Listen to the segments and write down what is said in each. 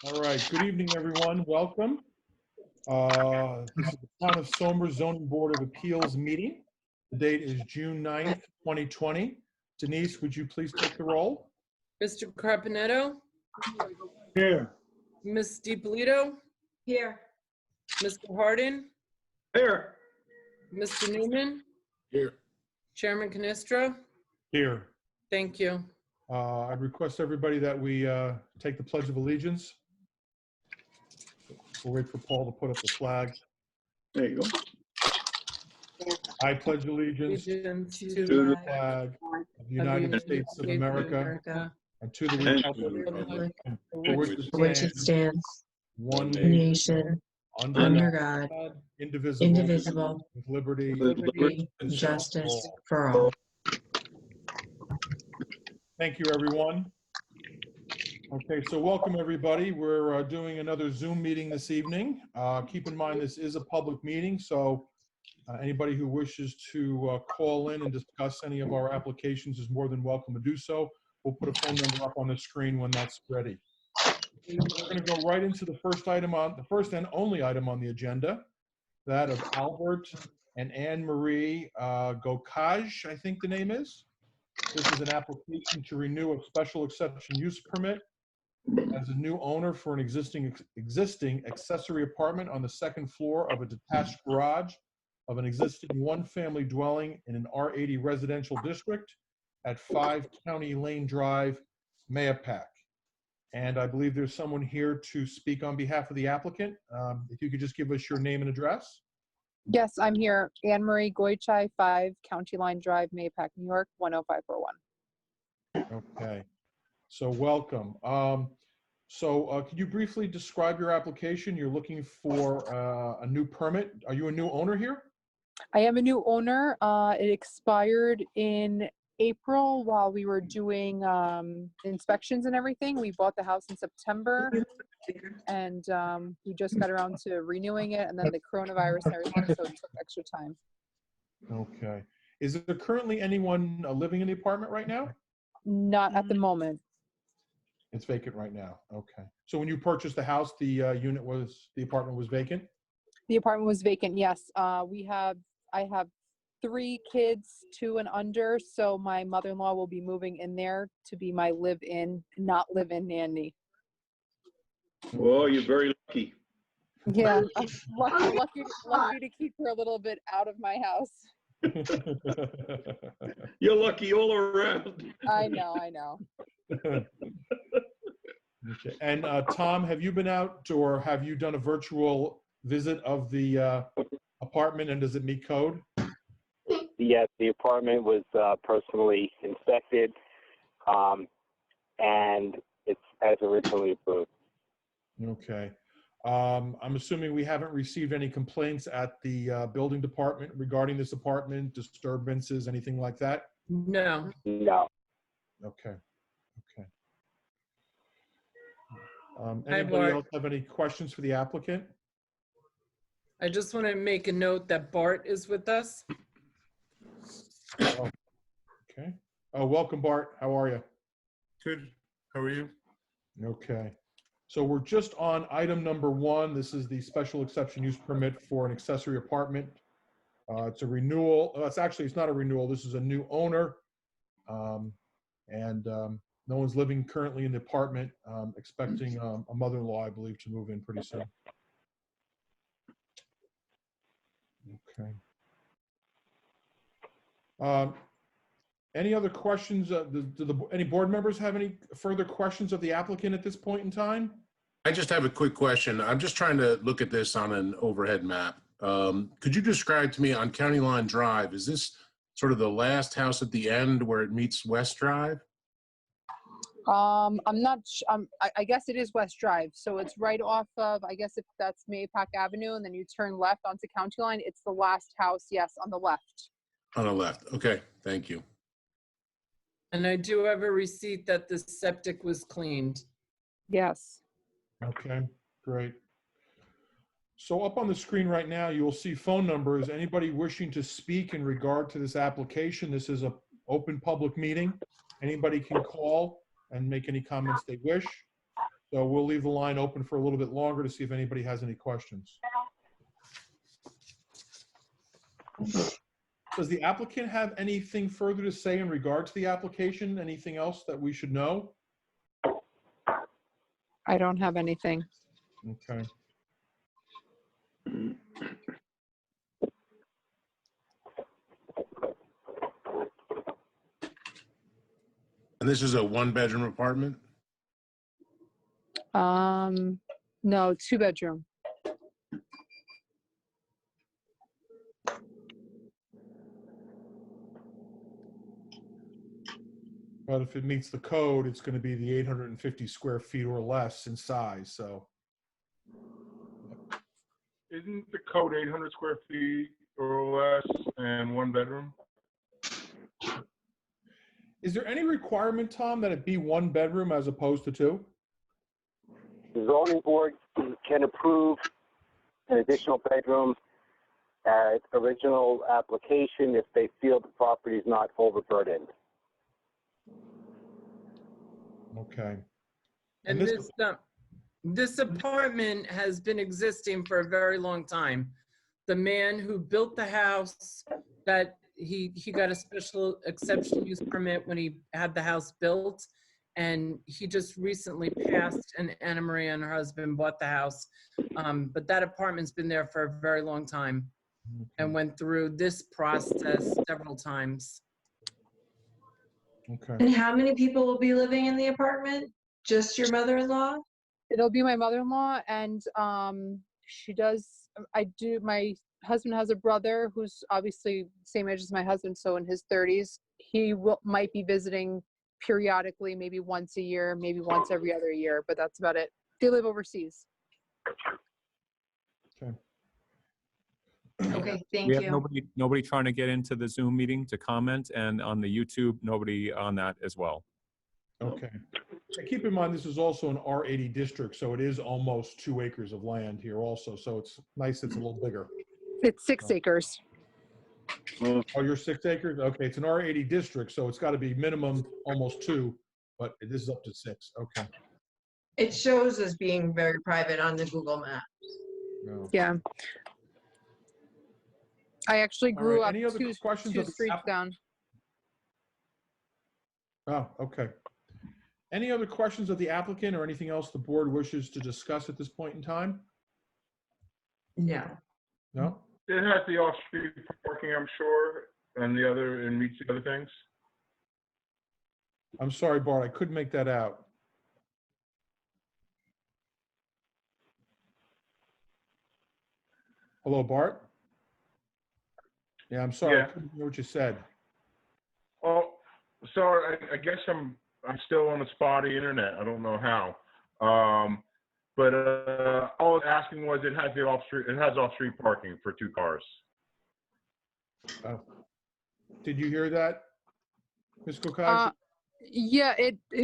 All right, good evening, everyone. Welcome. This is the Town of Somers Zoning Board of Appeals meeting. The date is June 9th, 2020. Denise, would you please take the roll? Mr. Carpenetto? Here. Ms. DiPolito? Here. Mr. Hardin? Here. Mr. Newman? Here. Chairman Canestra? Here. Thank you. I'd request everybody that we take the Pledge of Allegiance. We'll wait for Paul to put up the flag. There you go. I pledge allegiance to Allegiance the flag of the United States of America and to the republic for which it stands, one Nation, under God, indivisible, with liberty liberty, and justice for all. Thank you, everyone. Okay, so welcome, everybody. We're doing another Zoom meeting this evening. Keep in mind, this is a public meeting, so anybody who wishes to call in and discuss any of our applications is more than welcome to do so. We'll put a phone number up on the screen when that's ready. We're going to go right into the first and only item on the agenda, that of Albert and Anne Marie Gokaj, I think the name is. This is an application to renew a special exception use permit as a new owner for an existing accessory apartment on the second floor of a detached garage of an existing one-family dwelling in an R80 residential district at 5 County Lane Drive, Mayapack. And I believe there's someone here to speak on behalf of the applicant. If you could just give us your name and address. Yes, I'm here. Anne Marie Goichai, 5 County Line Drive, Mayapack, New York, 10541. Okay, so welcome. Could you briefly describe your application? You're looking for a new permit. Are you a new owner here? I am a new owner. It expired in April while we were doing inspections and everything. We bought the house in September and we just got around to renewing it, and then the coronavirus and everything, so it took extra time. Okay. Is there currently anyone living in the apartment right now? Not at the moment. It's vacant right now. Okay. So when you purchased the house, the apartment was vacant? The apartment was vacant, yes. I have 3 kids, 2 and under, so my mother-in-law will be moving in there to be my live-in, not live-in nanny. Well, you're very lucky. Yeah, I'm lucky to keep her a little bit out of my house. You're lucky all around. I know. Okay. And Tom, have you been out or have you done a virtual visit of the apartment, and does it meet code? Yes, the apartment was personally inspected, and it's as originally approved. Okay. I'm assuming we haven't received any complaints at the building department regarding this apartment, disturbances, anything like that? No. No. Okay. Anybody Bart. else have any questions for the applicant? I just want to make a note that Bart is with us. Oh, okay. Oh, welcome, Bart. How are you? Good. How are you? Okay. So we're just on item number 1. This is the special exception use permit for an accessory apartment. It's a renewal. It's not a renewal. This is a new owner. No one's living currently in the apartment, expecting a mother-in-law, I believe, to move in pretty soon. Okay. Any other questions? Any board members have any further questions of the applicant at this point in time? I just have a quick question. I'm just trying to look at this on an overhead map. Could you describe to me on County Line Drive, is this sort of the last house at the end where it meets West Drive? I'm not. I guess it is West Drive, so it's right off of. I guess if that's Mayapack Avenue, and then you turn left onto County Line, it's the last house. Yes, on the left. On the left. Okay, thank you. And I do have a receipt that the septic was cleaned. Yes. Okay, great. So up on the screen right now, you will see phone numbers. Anybody wishing to speak in regard to this application, this is an open public meeting. Anybody can call and make any comments they wish. So we'll leave the line open for a little bit longer to see if anybody has any questions. Does the applicant have anything further to say in regard to the application? Anything else that we should know? I don't have anything. Okay. And this is a one-bedroom apartment? No, 2-bedroom. But if it meets the code, it's going to be the 850 square feet or less in size, so. Isn't the code 800 square feet or less and one bedroom? Is there any requirement, Tom, that it be 1 bedroom as opposed to 2? The zoning board can approve an additional bedroom at original application if they feel the property is not overburdened. Okay. And this apartment has been existing for a very long time. The man who built the house, that he got a special exception use permit when he had the house built, and he just recently passed, and Anna Maria and her husband bought the house. But that apartment's been there for a very long time and went through this process several times. Okay. And how many people will be living in the apartment? Just your mother-in-law? It'll be my mother-in-law, and my husband has a brother who's obviously same age as my husband, so in his 30s. He might be visiting periodically, maybe once a year, maybe once every other year, but that's about it. They live overseas. Okay. Okay, thank We have you. nobody trying to get into the Zoom meeting to comment, and on the YouTube, nobody on that as well. Okay. And keep in mind, this is also an R80 district, so it is almost 2 acres of land here also. So it's nice it's a little bigger. It's 6 acres. Oh, you're 6 acres? Okay, it's an R80 district, so it's got to be minimum almost 2, but this is up to 6. Okay. It shows as being very private on the Google map. No. Yeah. I actually All grew right, up any other 2 questions of the streets app- down. Oh, okay. Any other questions of the applicant or anything else the board wishes to discuss at this point in time? No. No? It has the off-street parking, I'm sure, and meets the other things. I'm sorry, Bart, I couldn't make that out. Hello, Bart? Yeah, I'm sorry, I Yeah. couldn't hear what you said. Oh, sorry, I guess I'm still on the spotty internet. I don't know how. But all I was asking was it has off-street parking for 2 cars. Oh. Did you hear that, Ms. Kokai? Yeah,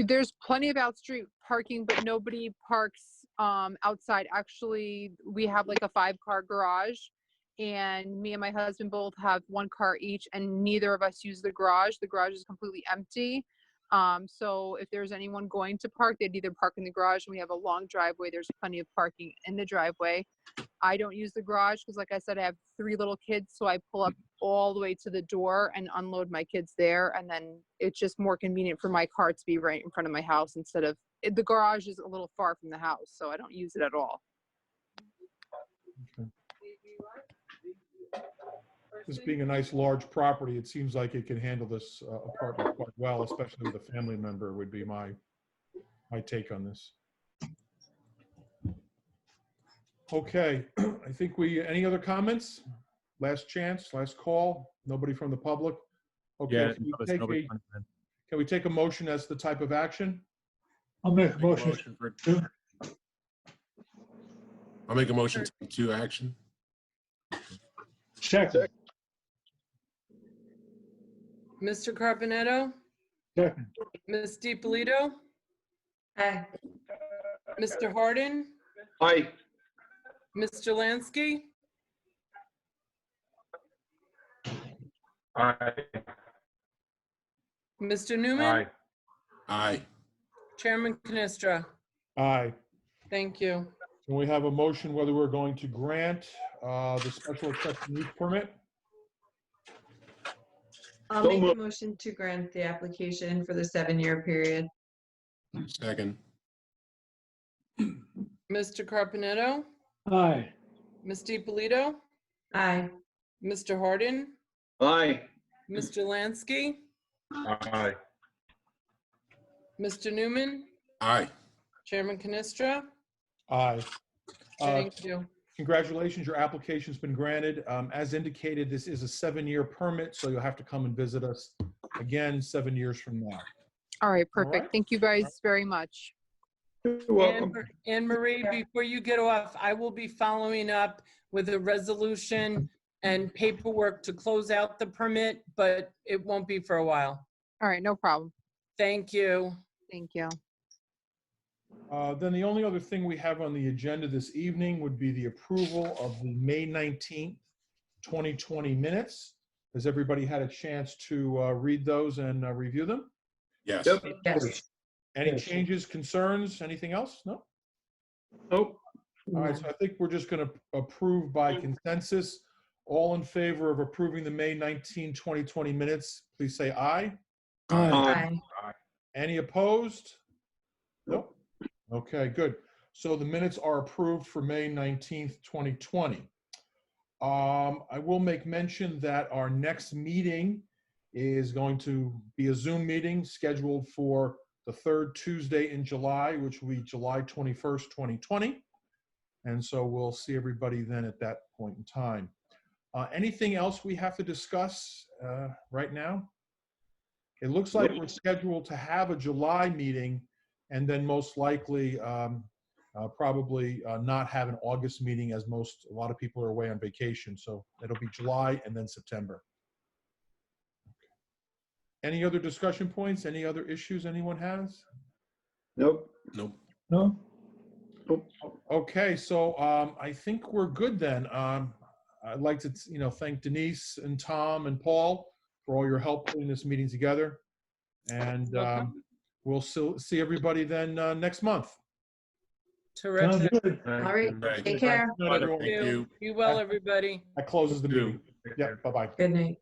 there's plenty of out-street parking, but nobody parks outside. Actually, we have like a 5-car garage, and me and my husband both have 1 car each, and neither of us use the garage. The garage is completely empty. So if there's anyone going to park, they'd either park in the garage, and we have a long driveway. There's plenty of parking in the driveway. I don't use the garage because, like I said, I have 3 little kids, so I pull up all the way to the door and unload my kids there, and then it's just more convenient for my car to be right in front of my house instead of the garage is a little far from the house, so I don't use it at all. Okay. This being a nice large property, it seems like it can handle this apartment quite well, especially with a family member would be my take on this. Okay, I think any other comments? Last chance, last call, nobody from the public? Okay, Yeah, can we take a motion as the type of action? I'll make a motion. I'll make a motion to action. Second. Mr. Carpenetto, Second. Ms. DiPolito, Aye. Mr. Hardin, Aye. Mr. Lansky, Aye. Mr. Newman, Aye. Aye. Chairman Canestra. Aye. Thank you. Can we have a motion whether we're going to grant the special exception use permit? I'll make a motion to grant the application for the 7-year period. Second. Mr. Carpenetto, Aye. Ms. DiPolito, Aye. Mr. Hardin, Aye. Mr. Lansky, Aye. Mr. Newman, Aye. Chairman Canestra. Aye. Thank you. Congratulations, your application's been granted. As indicated, this is a 7-year permit, so you'll have to come and visit us again 7 years from now. All right, All perfect. right. Thank you guys very much. You're welcome. Anne Marie, before you get off, I will be following up with a resolution and paperwork to close out the permit, but it won't be for a while. All right, no problem. Thank you. Thank you. Then the only other thing we have on the agenda this evening would be the approval of the May 19th, 2020 minutes. Has everybody had a chance to read those and review them? Yes. Yep. Yes. Any Yes. changes, concerns, anything else? No? Nope. All right, so I think we're just going to approve by consensus. All in favor of approving the May 19, 2020 minutes, please say aye. Aye. Aye. Any opposed? Nope. Okay, good. So the minutes are approved for May 19th, 2020. I will make mention that our next meeting is going to be a Zoom meeting scheduled for the third Tuesday in July, which will be July 21st, 2020. And so we'll see everybody then at that point in time. Anything else we have to discuss right now? It looks like we're scheduled to have a July meeting and then most likely probably not have an August meeting as a lot of people are away on vacation. So it'll be July and then September. Any other discussion points? Any other issues anyone has? Nope. Nope. No? Okay, so I think we're good then. I'd like to, thank Denise and Tom and Paul for all your help putting this meeting together. And Welcome. we'll see everybody then next month. Sounds Terrific. good. All right. Right. Take care. Good night, everyone. Thank you. Be well, everybody. That closes the meeting. Take Yeah, care. bye-bye. Good night.